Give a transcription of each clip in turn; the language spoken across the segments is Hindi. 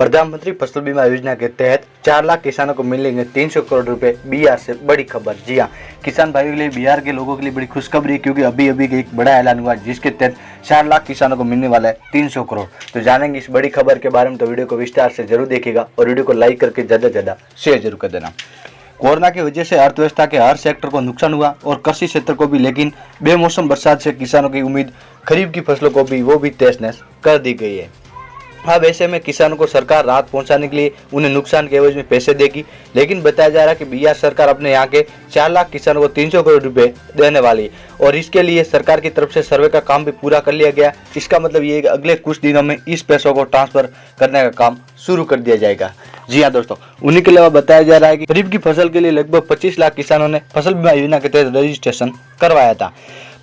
प्रधानमंत्री फसल बीमा योजना के तहत 4 लाख किसानों को मिलेंगे 300 करोड़ रुपए। बिहार से बड़ी खबर। जी हाँ, किसान भाइयों के लिए, बिहार के लोगों के लिए बड़ी खुशखबरी है, क्योंकि अभी एक बड़ा ऐलान हुआ जिसके तहत 4 लाख किसानों को मिलने वाला है 300 करोड़। तो जानेंगे इस बड़ी खबर के बारे में, तो वीडियो को विस्तार से जरूर देखिएगा और वीडियो को लाइक करके ज़्यादा से ज़्यादा शेयर जरूर कर देना। कोरोना की वजह से अर्थव्यवस्था के हर सेक्टर को नुकसान हुआ और कृषि क्षेत्र को भी, लेकिन बेमौसम बरसात से किसानों की उम्मीद खरीफ की फसलों को भी वो भी तहस नहस कर दी गई है। अब ऐसे में किसानों को सरकार राहत पहुंचाने के लिए उन्हें नुकसान के एवज में पैसे देगी, लेकिन बताया जा रहा है कि बिहार सरकार अपने यहाँ के 4 लाख किसानों को 300 करोड़ रुपए देने वाली है और इसके लिए सरकार की तरफ से सर्वे का काम भी पूरा कर लिया गया। इसका मतलब ये है कि अगले कुछ दिनों में इस पैसों को ट्रांसफर करने का काम शुरू कर दिया जाएगा। जी हाँ दोस्तों, उन्हीं के अलावा बताया जा रहा है कि खरीफ की फसल के लिए लगभग 25 लाख किसानों ने फसल बीमा योजना के तहत रजिस्ट्रेशन करवाया था।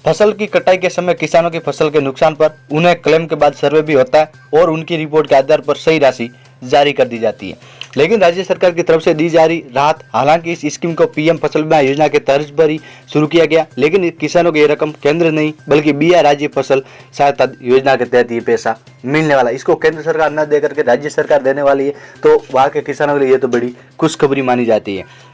फसल की कटाई के समय किसानों की फसल के नुकसान पर उन्हें क्लेम के बाद सर्वे भी होता है और उनकी रिपोर्ट के आधार पर सही राशि जारी कर दी जाती है। लेकिन राज्य सरकार की तरफ से दी जा रही राहत, हालांकि इस स्कीम को पीएम फसल बीमा योजना के तर्ज पर ही शुरू किया गया, लेकिन किसानों को ये रकम केंद्र नहीं बल्कि बिहार राज्य फसल सहायता योजना के तहत ये पैसा मिलने वाला है। इसको केंद्र सरकार न दे करके राज्य सरकार देने वाली है, तो वहाँ के किसानों के लिए ये तो बड़ी खुशखबरी मानी जाती है।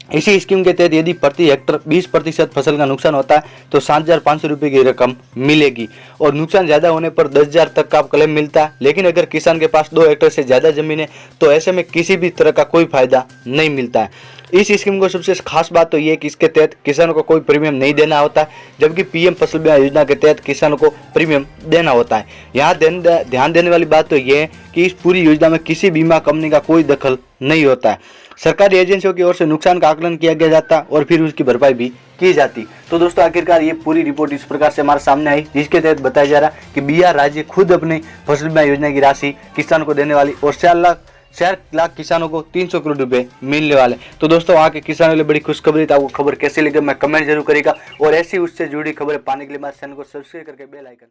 इसी स्कीम के तहत यदि प्रति हेक्टर 20% फसल का नुकसान होता है तो 7,500 रुपये की रकम मिलेगी और नुकसान ज़्यादा होने पर 10,000 तक का क्लेम मिलता है। लेकिन अगर किसान के पास 2 हेक्टर से ज़्यादा जमीन है तो ऐसे में किसी भी तरह का कोई फायदा नहीं मिलता है। इस स्कीम को सबसे खास बात तो ये है कि इसके तहत किसानों को कोई प्रीमियम नहीं देना होता है, जबकि पीएम फसल बीमा योजना के तहत किसानों को प्रीमियम देना होता है। यहाँ ध्यान देने वाली बात तो ये है कि इस पूरी योजना में किसी बीमा कंपनी का कोई दखल नहीं होता है। सरकारी एजेंसियों की ओर से नुकसान का आकलन किया गया जाता और फिर उसकी भरपाई भी की जाती। तो दोस्तों, आखिरकार ये पूरी रिपोर्ट इस प्रकार से हमारे सामने आई, जिसके तहत बताया जा रहा है कि बिहार राज्य खुद अपनी फसल बीमा योजना की राशि किसानों को देने वाली और 4 लाख किसानों को 300 करोड़ रुपए मिलने वाले। तो दोस्तों, वहाँ के किसानों के लिए बड़ी खुशखबरी। आपको खबर कैसी लगी मैं कमेंट जरूर करेगा और ऐसी उससे जुड़ी खबरें पाने के लिए हमारे चैनल को सब्सक्राइब करके बेल आइकन